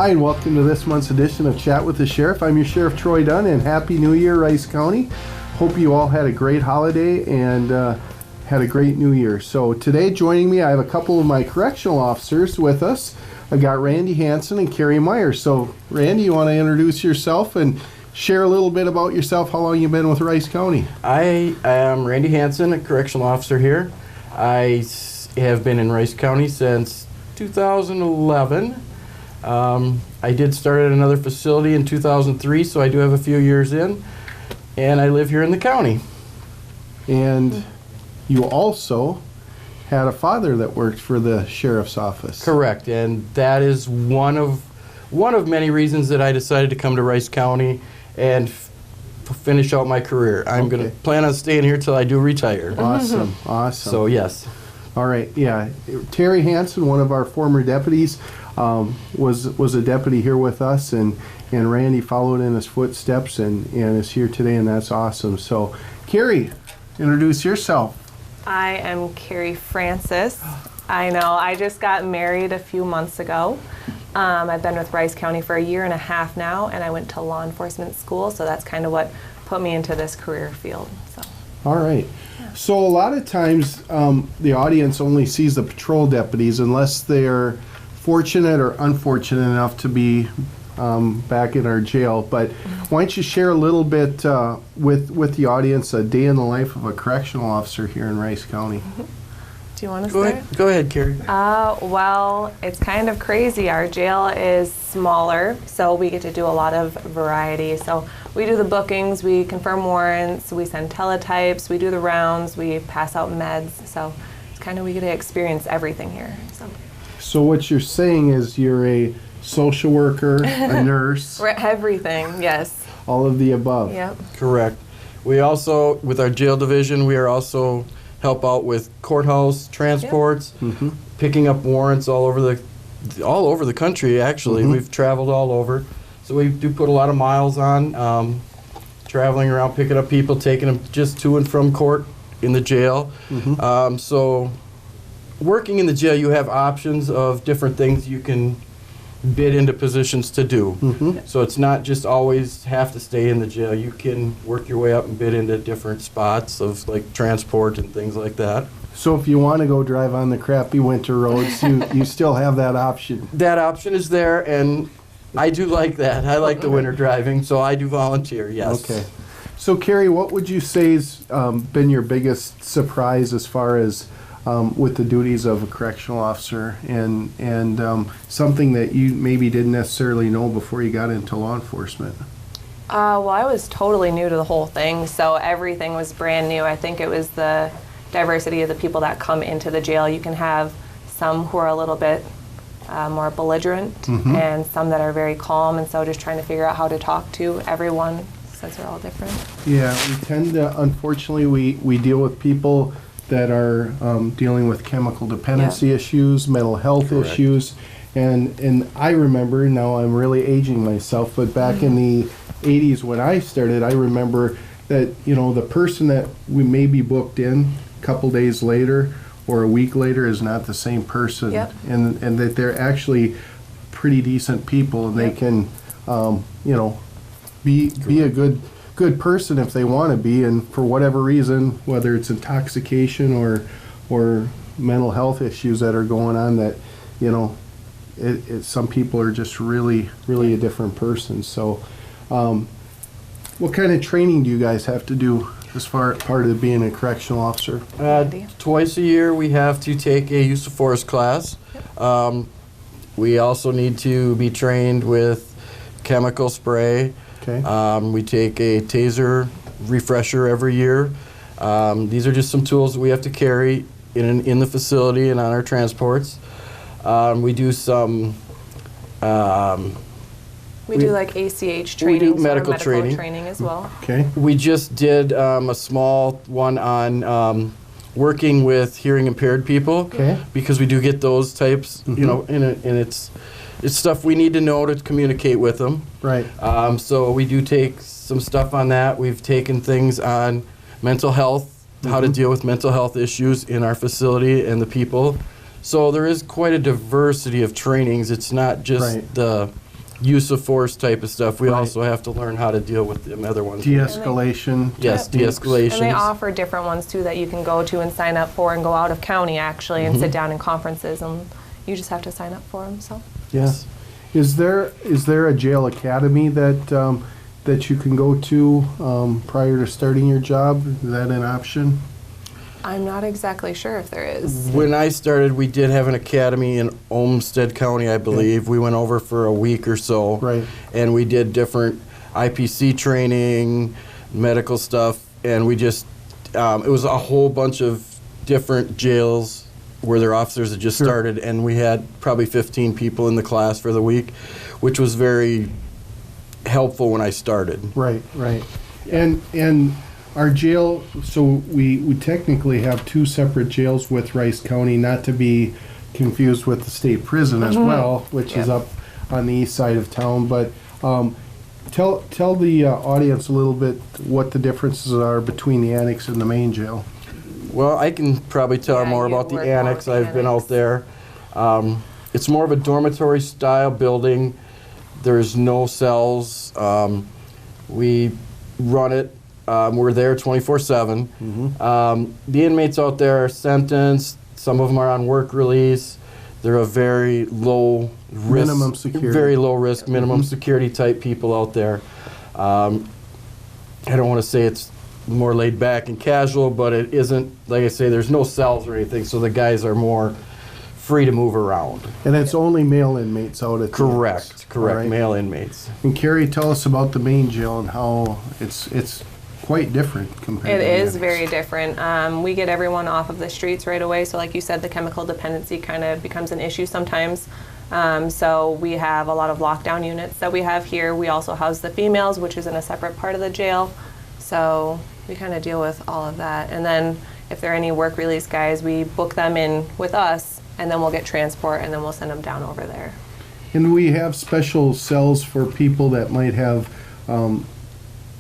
Hi, and welcome to this month's edition of Chat with the Sheriff. I'm your Sheriff Troy Dunn, and Happy New Year, Rice County. Hope you all had a great holiday and had a great New Year. So today, joining me, I have a couple of my correctional officers with us. I got Randy Hansen and Carrie Meyer. So, Randy, you want to introduce yourself and share a little bit about yourself, how long you've been with Rice County? I am Randy Hansen, a correctional officer here. I have been in Rice County since 2011. I did start at another facility in 2003, so I do have a few years in, and I live here in the county. And you also had a father that worked for the sheriff's office. Correct, and that is one of many reasons that I decided to come to Rice County and finish out my career. I'm going to plan on staying here till I do retire. Awesome, awesome. So yes. All right, yeah. Terry Hansen, one of our former deputies, was a deputy here with us, and Randy followed in his footsteps and is here today, and that's awesome. So, Carrie, introduce yourself. I am Carrie Francis. I know, I just got married a few months ago. I've been with Rice County for a year and a half now, and I went to law enforcement school, so that's kind of what put me into this career field. So. All right. Yeah. So a lot of times the audience only sees the patrol deputies unless they're fortunate or unfortunate enough to be back in our jail. But why don't you share a little bit with the audience, a day in the life of a correctional officer here in Rice County? Do you want to start? Go ahead, Carrie. Well, it's kind of crazy. Our jail is smaller, so we get to do a lot of variety. So we do the bookings, we confirm warrants, we send teletypes, we do the rounds, we pass out meds. So it's kind of, we get to experience everything here. So what you're saying is you're a social worker, a nurse. We're everything, yes. All of the above. Yep. Correct. We also, with our jail division, we are also help out with courthouse transports, picking up warrants all over the country. Actually, we've traveled all over, so we do put a lot of miles on, traveling around, picking up people, taking them just to and from court in the jail. So, working in the jail, you have options of different things you can bid into positions to do. So it's not just always have to stay in the jail. You can work your way up and bid into different spots of like transport and things like that. So if you want to go drive on the crappy winter roads, you still have that option. That option is there, and I do like that. I like the winter driving, so I do volunteer, yes. Okay. So Carrie, what would you say has been your biggest surprise as far as with the duties of a correctional officer, and something that you maybe didn't necessarily know before you got into law enforcement? Well, I was totally new to the whole thing, so everything was brand new. I think it was the diversity of the people that come into the jail. You can have some who are a little bit more belligerent, and some that are very calm, and so just trying to figure out how to talk to everyone since they're all different. Yeah, we tend to, unfortunately, we deal with people that are dealing with chemical dependency issues, mental health issues, and I remember, now I'm really aging myself, but back in the 80s when I started, I remember that, you know, the person that we may be booked in a couple days later or a week later is not the same person, and that they're actually pretty decent people, and they can, you know, be a good person if they want to be, and for whatever reason, whether it's intoxication or mental health issues that are going on, that, you know, some people are just really a different person. So what kind of training do you guys have to do as far part of being a correctional officer? Twice a year we have to take a use of force class. We also need to be trained with chemical spray. We take a taser refresher every year. These are just some tools that we have to carry in the facility and on our transports. We do some... we do like ACH training. We do medical training as well. Okay. We just did a small one on working with hearing impaired people, because we do get those types, you know, and it's stuff we need to know to communicate with them. Right. So we do take some stuff on that. We've taken things on mental health, how to deal with mental health issues in our facility and the people. So there is quite a diversity of trainings. It's not just the use of force type of stuff. We Right. also have to learn how to deal with the other ones. De-escalation. Yes, techniques. de-escalation. And they offer different ones too that you can go to and sign up for and go out of county actually and sit down in conferences, and you just have to sign up for them. So Yes. Is there a jail academy that that you can go to prior to starting your job? Is that an option? I'm not exactly sure if there is. When I started, we did have an academy in Olmsted County, I believe. We went over for a week or so. Right. And we did different IPC training, medical stuff, and we just, it was a whole bunch of different jails where their officers had just Sure. started, and we had probably 15 people in the class for the week, which was very helpful when I started. Right, right. And our jail, so we technically have two separate jails with Rice County, not to be confused with the state prison as well, which is Yep. up on the east side of town. But tell the audience a little bit what the differences are between the annex and the main jail. Well, I can probably tell Yeah, more you about the work more annex. with the I've been annex. out there. It's more of a dormitory style building. There's no cells. We run it. We're there 24/7. The inmates out there are sentenced. Some of them are on work release. They're a very low risk, Minimum security. very low risk, minimum security type people out there. I don't want to say it's more laid back and casual, but it isn't. Like I say, there's no cells or anything, so the guys are more free to move around. And it's only male inmates out at the annex. Correct, correct. All right. Male inmates. And Carrie, tell us about the main jail and how it's quite different compared It to the is annex. very different. We get everyone off of the streets right away. So like you said, the chemical dependency kind of becomes an issue sometimes. So we have a lot of lockdown units that we have here. We also house the females, which is in a separate part of the jail. So we kind of deal with all of that. And then if there are any work release guys, we book them in with us, and then we'll get transport, and then we'll send them down over there. And we have special cells for people that might have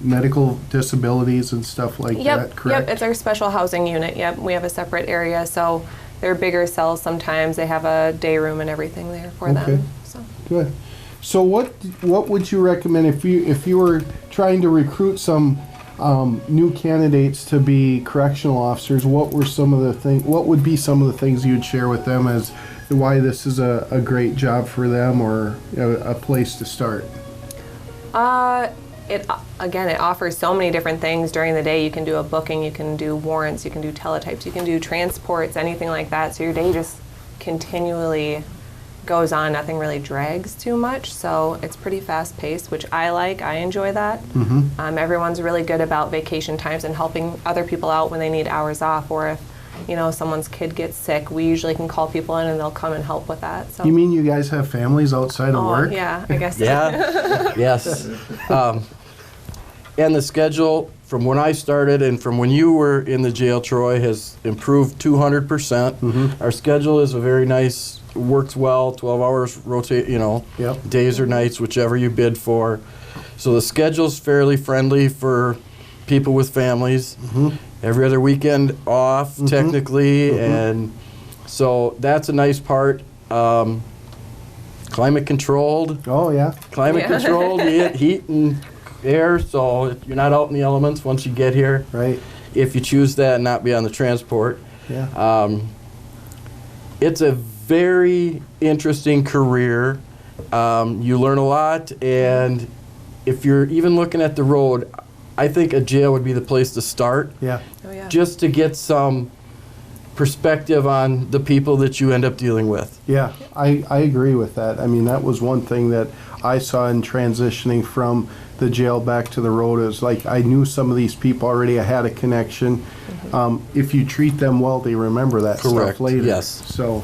medical disabilities and stuff like that, correct? Yep, it's our special housing unit. Yep, we have a separate area, so they're bigger cells sometimes. They have a day room and everything there for Okay. them. So. Good. So what would you recommend if you were trying to recruit some new candidates to be correctional officers? What would be some of the things you'd share with them as why this is a great job for them or a place to start? It offers so many different things during the day. You can do a booking, you can do warrants, you can do teletypes, you can do transports, anything like that. So your day just continually goes on. Nothing really drags too much. So it's pretty fast paced, which I like. I enjoy that. Everyone's really good about vacation times and helping other people out when they need hours off, or if someone's kid gets sick, we usually can call people in and they'll come and help with that. So. You mean you guys have families outside of work? Yeah, I guess. Yeah, yes. And the schedule from when I started and from when you were in the jail, Troy, has improved 200%. Our schedule is a very nice, works well, 12 hours rotate, Yep. days or nights, whichever you bid for. So the schedule's fairly friendly for people with families. Every other weekend off, technically, and so that's a nice part. Climate controlled. Oh yeah. Climate controlled, you get heat and air, so you're not out in the elements once you get here. Right. If you choose that and not be on the transport. Yeah. It's a very interesting career. You learn a lot, and if you're even looking at the road, I think a jail would be the place to start. Yeah. Oh, yeah. Just to get some perspective on the people that you end up dealing with. Yeah, I agree with that. I mean, that was one thing that I saw in transitioning from the jail back to the road is like I knew some of these people already. I had a connection. If you treat them well, they remember that Correct, stuff later. yes. So,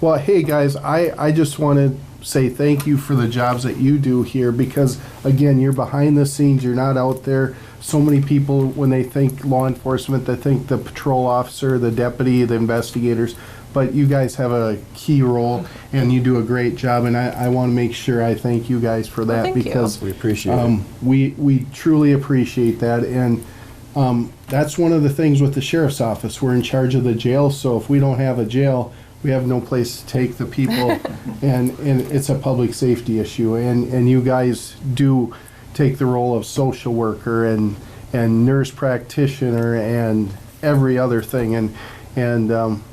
well, hey guys, I just want to say thank you for the jobs that you do here because, again, you're behind the scenes. You're not out there. So many people, when they think law enforcement, they think the patrol officer, the deputy, the investigators. But you guys have a key role, and you do a great job. And I want to make sure I thank you guys for that thank you. because We appreciate it. we truly appreciate that. And that's one of the things with the sheriff's office. We're in charge of the jail, so if we don't have a jail, we have no place to take the people, and it's a public safety issue. And you guys do take the role of social worker and nurse practitioner and every other thing.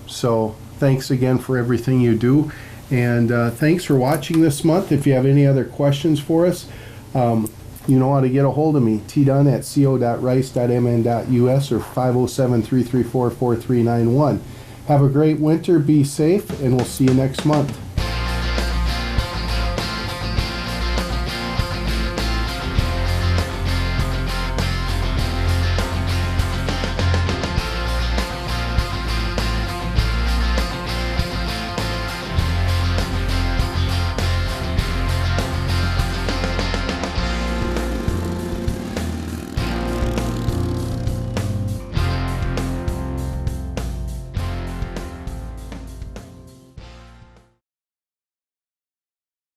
So thanks again for everything you do. And thanks for watching this month. If you have any other questions for us, you know how to get a hold of me, tdunn@co.rice.mn.us or 507-334-4391. Have a great winter, be safe, and we'll see you next month.